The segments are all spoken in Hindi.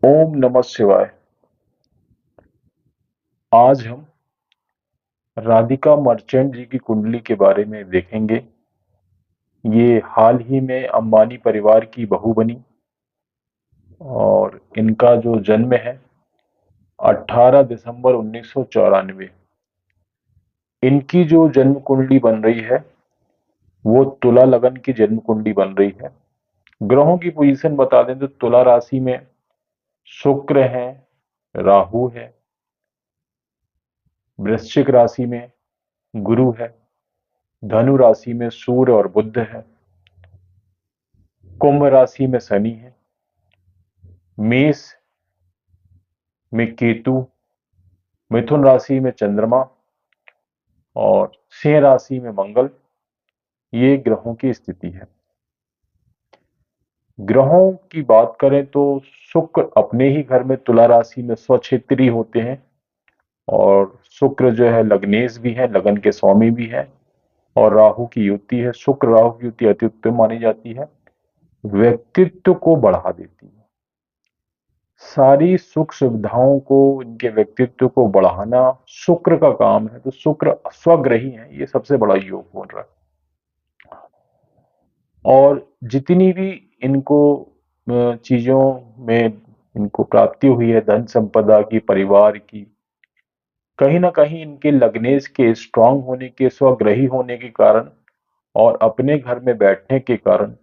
ओम नमः शिवाय। आज हम राधिका मर्चेंट जी की कुंडली के बारे में देखेंगे। ये हाल ही में अंबानी परिवार की बहू बनी और इनका जो जन्म है 18 दिसंबर 1994। इनकी जो जन्म कुंडली बन रही है वो तुला लगन की जन्म कुंडली बन रही है। ग्रहों की पोजीशन बता दें तो तुला राशि में शुक्र है, राहु है, वृश्चिक राशि में गुरु है, धनु राशि में सूर्य और बुध है, कुंभ राशि में शनि है, मेष में केतु, मिथुन राशि में चंद्रमा और सिंह राशि में मंगल। ये ग्रहों की स्थिति है। ग्रहों की बात करें तो शुक्र अपने ही घर में तुला राशि में स्वक्षेत्री होते हैं और शुक्र जो है लग्नेश भी है, लगन के स्वामी भी है और राहु की युति है। शुक्र राहु की युति अति उत्तम मानी जाती है, व्यक्तित्व को बढ़ा देती है। सारी सुख सुविधाओं को, इनके व्यक्तित्व को बढ़ाना शुक्र का काम है। तो शुक्र स्वग्रही है, ये सबसे बड़ा योग बोल रहा है। और जितनी भी इनको चीजों में इनको प्राप्ति हुई है, धन संपदा की, परिवार की, कहीं ना कहीं इनके लग्नेश के स्ट्रांग होने के, स्वग्रही होने के कारण और अपने घर में बैठने के कारण,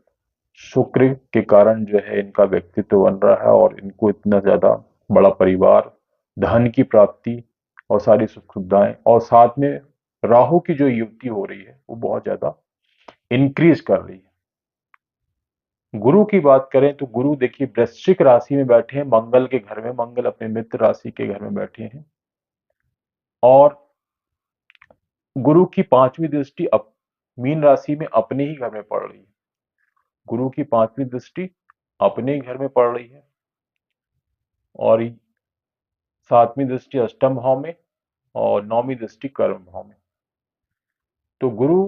शुक्र के कारण जो है इनका व्यक्तित्व बन रहा है और इनको इतना ज्यादा बड़ा परिवार, धन की प्राप्ति और सारी सुख सुविधाएं, और साथ में राहु की जो युक्ति हो रही है वो बहुत ज्यादा इंक्रीज कर रही है। गुरु की बात करें तो गुरु देखिए वृश्चिक राशि में बैठे हैं, मंगल के घर में, मंगल अपने मित्र राशि के घर में बैठे हैं और गुरु की पांचवी दृष्टि मीन राशि में अपने ही घर में पड़ रही है। गुरु की पांचवी दृष्टि अपने ही घर में पड़ रही है और सातवीं दृष्टि अष्टम भाव में और नौवीं दृष्टि कर्म भाव में। तो गुरु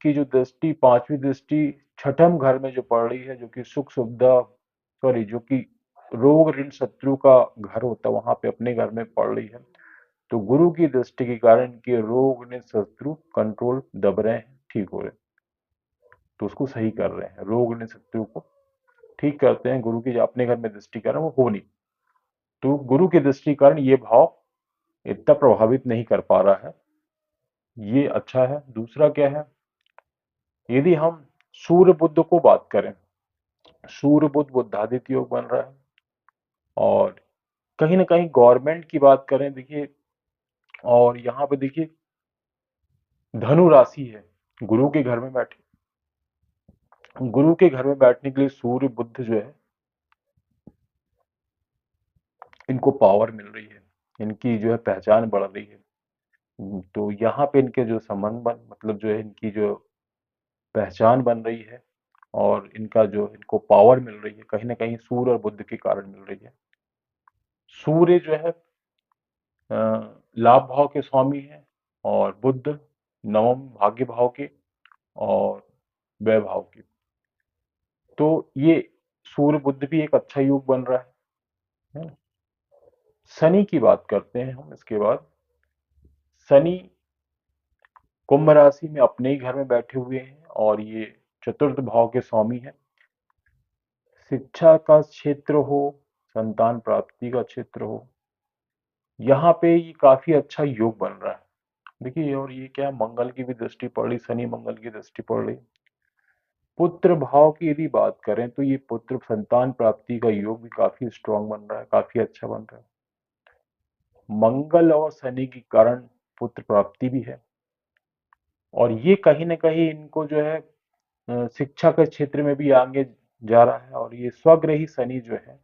की जो दृष्टि, पांचवी दृष्टि छठम घर में जो पड़ रही है, जो कि सुख सुविधा, सॉरी, जो कि रोग ऋण शत्रु का घर होता है, वहां पे अपने घर में पड़ रही है। तो गुरु की दृष्टि के कारण के रोग ऋण शत्रु कंट्रोल दब रहे हैं, ठीक हो रहे हैं। तो उसको सही कर रहे हैं, रोग ऋण शत्रु को ठीक करते हैं। गुरु की जो अपने घर में दृष्टि कर रहे हैं वो हो नहीं, तो गुरु की दृष्टि के कारण ये भाव इतना प्रभावित नहीं कर पा रहा है, ये अच्छा है। दूसरा क्या है, यदि हम सूर्य बुध को बात करें, सूर्य बुध बुधादित्य योग बन रहा है और कहीं ना कहीं गवर्नमेंट की बात करें देखिए, और यहाँ पे देखिए धनु राशि है, गुरु के घर में बैठे, गुरु के घर में बैठने के लिए सूर्य बुध जो है इनको पावर मिल रही है, इनकी जो है पहचान बढ़ रही है। तो यहाँ पे इनके जो संबंध बन, मतलब जो है इनकी जो पहचान बन रही है और इनका जो इनको पावर मिल रही है, कहीं ना कहीं सूर्य और बुध के कारण मिल रही है। सूर्य जो है लाभ भाव के स्वामी है और बुध नवम भाग्य भाव के और व्यय भाव के। तो ये सूर्य बुध भी एक अच्छा योग बन रहा है। शनि की बात करते हैं हम इसके बाद। शनि कुंभ राशि में अपने ही घर में बैठे हुए हैं और ये चतुर्थ भाव के स्वामी है। शिक्षा का क्षेत्र हो, संतान प्राप्ति का क्षेत्र हो, यहाँ पे ये काफी अच्छा योग बन रहा है। देखिए, और ये क्या, मंगल की भी दृष्टि पड़ रही, शनि मंगल की दृष्टि पड़ रही। पुत्र भाव की यदि बात करें तो ये पुत्र संतान प्राप्ति का योग भी काफी स्ट्रांग बन रहा है, काफी अच्छा बन रहा है। मंगल और शनि के कारण पुत्र प्राप्ति भी है और ये कहीं ना कहीं इनको जो है शिक्षा के क्षेत्र में भी आगे जा रहा है। और ये स्वग्रही शनि जो है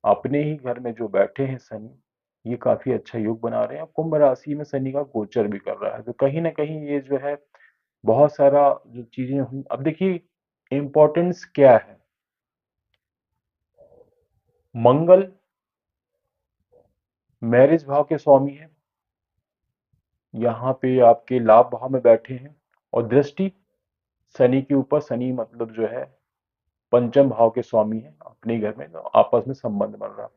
अपने ही घर में जो बैठे हैं शनि, ये काफी अच्छा योग बना रहे हैं। कुंभ राशि में शनि का गोचर भी कर रहा है, तो कहीं ना कहीं ये जो है बहुत सारा जो चीजें हुई। अब देखिए इंपॉर्टेंस क्या है, मंगल मैरिज भाव के स्वामी है, यहाँ पे आपके लाभ भाव में बैठे हैं और दृष्टि शनि के ऊपर, शनि मतलब जो है पंचम भाव के स्वामी है, अपने घर में तो आपस में संबंध बन रहा है।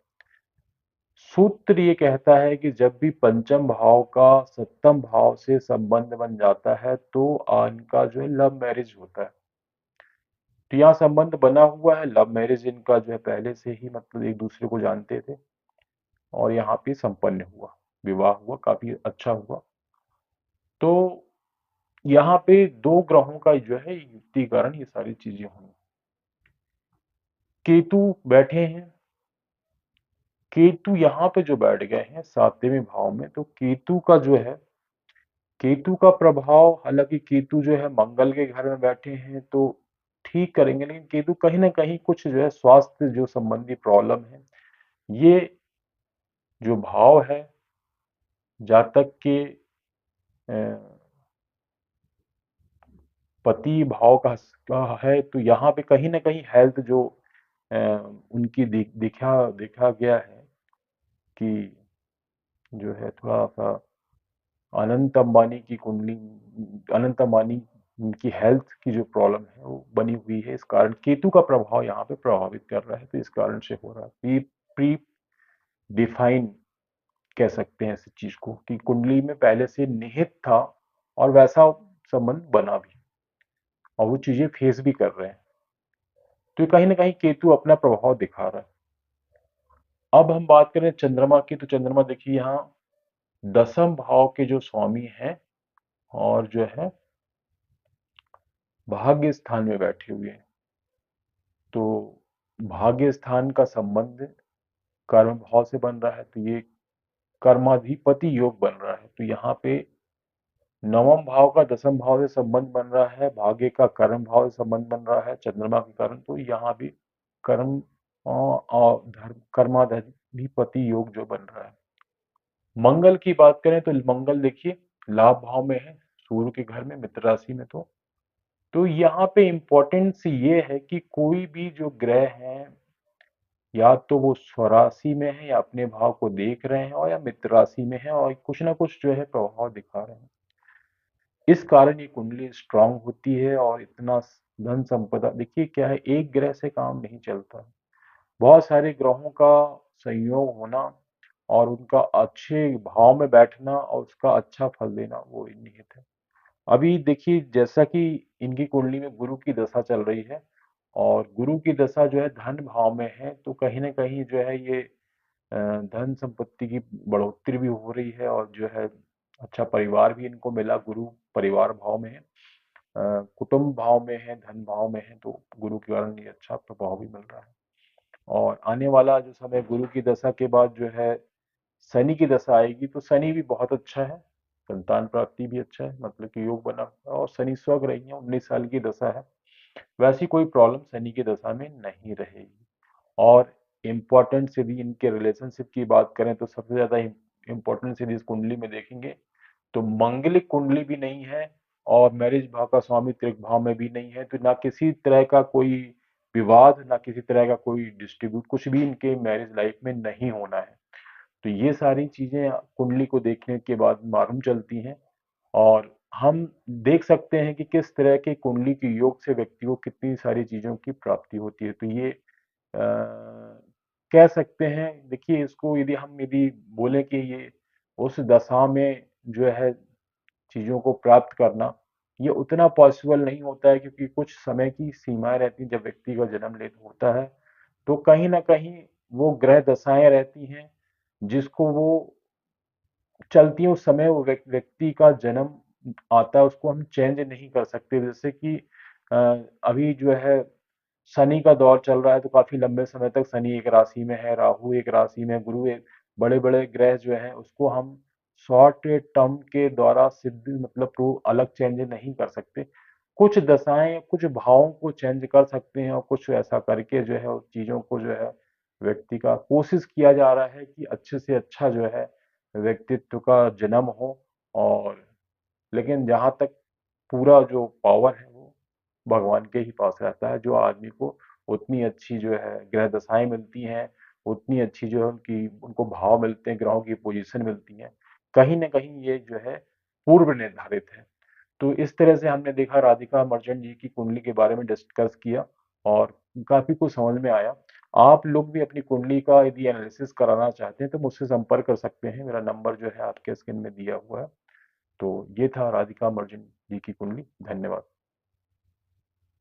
सूत्र ये कहता है कि जब भी पंचम भाव का सप्तम भाव से संबंध बन जाता है तो इनका जो है लव मैरिज होता है। तो यहाँ संबंध बना हुआ है, लव मैरिज इनका जो है पहले से ही मतलब एक दूसरे को जानते थे और यहाँ पे संपन्न हुआ, विवाह हुआ, काफी अच्छा हुआ। तो यहाँ पे दो ग्रहों का जो है युक्ति कारण ये सारी चीजें हुई। केतु बैठे हैं, केतु यहाँ पे जो बैठ गए हैं सातवें भाव में, तो केतु का जो है, केतु का प्रभाव, हालांकि केतु जो है मंगल के घर में बैठे हैं तो ठीक करेंगे, लेकिन केतु कहीं ना कहीं कुछ जो है स्वास्थ्य जो संबंधी प्रॉब्लम है, ये जो भाव है जातक के अ, पति भाव का है, तो यहाँ पे कहीं ना कहीं हेल्थ जो अ, उनकी दिखा देखा गया है कि जो है थोड़ा सा अनंत अंबानी की कुंडली, अनंत अंबानी की हेल्थ की जो प्रॉब्लम है वो बनी हुई है, इस कारण केतु का प्रभाव यहाँ पे प्रभावित कर रहा है, तो इस कारण से हो रहा है। ये प्री डिफाइन कह सकते हैं इस चीज को कि कुंडली में पहले से निहित था और वैसा संबंध बना भी और वो चीजें फेस भी कर रहे हैं, तो कहीं ना कहीं केतु अपना प्रभाव दिखा रहा है। अब हम बात करें चंद्रमा की, तो चंद्रमा देखिए यहाँ दसम भाव के जो स्वामी हैं और जो है भाग्य स्थान में बैठे हुए हैं, तो भाग्य स्थान का संबंध कर्म भाव से बन रहा है, तो ये कर्माधिपति योग बन रहा है। तो यहाँ पे नवम भाव का दसम भाव से संबंध बन रहा है, भाग्य का कर्म भाव से संबंध बन रहा है चंद्रमा के कारण, तो यहाँ भी कर्म और धर्म कर्माधिपति योग जो बन रहा है। मंगल की बात करें तो मंगल देखिए लाभ भाव में है, सूर्य के घर में, मित्र राशि में। तो यहाँ पे इम्पोर्टेंस ये है कि कोई भी जो ग्रह हैं या तो वो स्वराशि में है या अपने भाव को देख रहे हैं, और या मित्र राशि में है और कुछ ना कुछ जो है प्रभाव दिखा रहे हैं, इस कारण ये कुंडली स्ट्रांग होती है और इतना धन संपदा। देखिए क्या है, एक ग्रह से काम नहीं चलता, बहुत सारे ग्रहों का संयोग होना और उनका अच्छे भाव में बैठना और उसका अच्छा फल देना वो निहित है। अभी देखिए जैसा कि इनकी कुंडली में गुरु की दशा चल रही है और गुरु की दशा जो है धन भाव में है, तो कहीं ना कहीं जो है ये धन संपत्ति की बढ़ोतरी भी हो रही है और जो है अच्छा परिवार भी इनको मिला, गुरु परिवार भाव में है, कुटुंब भाव में है, धन भाव में है, तो गुरु के कारण ये अच्छा प्रभाव भी मिल रहा है। और आने वाला जो समय गुरु की दशा के बाद जो है शनि की दशा आएगी, तो शनि भी बहुत अच्छा है, संतान प्राप्ति भी अच्छा है, मतलब कि योग बना हुआ है और शनि स्वग्रही है, 19 साल की दशा है, वैसी कोई प्रॉब्लम शनि की दशा में नहीं रहेगी। और इम्पोर्टेंट यदि इनके रिलेशनशिप की बात करें तो सबसे ज्यादा इम्पोर्टेंस यदि इस कुंडली में देखेंगे तो मंगलिक कुंडली भी नहीं है और मैरिज भाव का स्वामी त्रिक भाव में भी नहीं है, तो ना किसी तरह का कोई विवाद, ना किसी तरह का कोई डिस्ट्रीब्यूट, कुछ भी इनके मैरिज लाइफ में नहीं होना है। तो ये सारी चीजें कुंडली को देखने के बाद मालूम चलती हैं और हम देख सकते हैं कि किस तरह के कुंडली के योग से व्यक्ति को कितनी सारी चीजों की प्राप्ति होती है। तो ये कह सकते हैं, देखिए इसको यदि बोले कि ये उस दशा में जो है चीजों को प्राप्त करना, ये उतना पॉसिबल नहीं होता है क्योंकि कुछ समय की सीमाएं रहती हैं जब व्यक्ति का जन्म ले होता है, तो कहीं ना कहीं वो ग्रह दशाएं रहती हैं जिसको वो चलती हैं, उस समय वो व्यक्ति का जन्म आता है, उसको हम चेंज नहीं कर सकते। जैसे कि अ, अभी जो है शनि का दौर चल रहा है, तो काफी लंबे समय तक शनि एक राशि में है, राहु एक राशि में, गुरु एक, बड़े बड़े ग्रह जो हैं उसको हम शॉर्ट टर्म के द्वारा सिद्ध मतलब प्रूव अलग चेंज नहीं कर सकते। कुछ दशाएं कुछ भावों को चेंज कर सकते हैं और कुछ ऐसा करके जो है उस चीजों को जो है व्यक्ति का कोशिश किया जा रहा है कि अच्छे से अच्छा जो है व्यक्तित्व का जन्म हो। और लेकिन जहां तक पूरा जो पावर है वो भगवान के ही पास रहता है, जो आदमी को उतनी अच्छी जो है ग्रह दशाएं मिलती हैं, उतनी अच्छी जो है उनकी उनको भाव मिलते हैं, ग्रहों की पोजीशन मिलती है, कहीं ना कहीं ये जो है पूर्व निर्धारित है। तो इस तरह से हमने देखा, राधिका मर्चेंट जी की कुंडली के बारे में डिस्कस किया और काफी कुछ समझ में आया। आप लोग भी अपनी कुंडली का यदि एनालिसिस कराना चाहते हैं तो मुझसे संपर्क कर सकते हैं। मेरा नंबर जो है आपके स्क्रीन में दिया हुआ है। तो ये था राधिका मर्चेंट जी की कुंडली। धन्यवाद।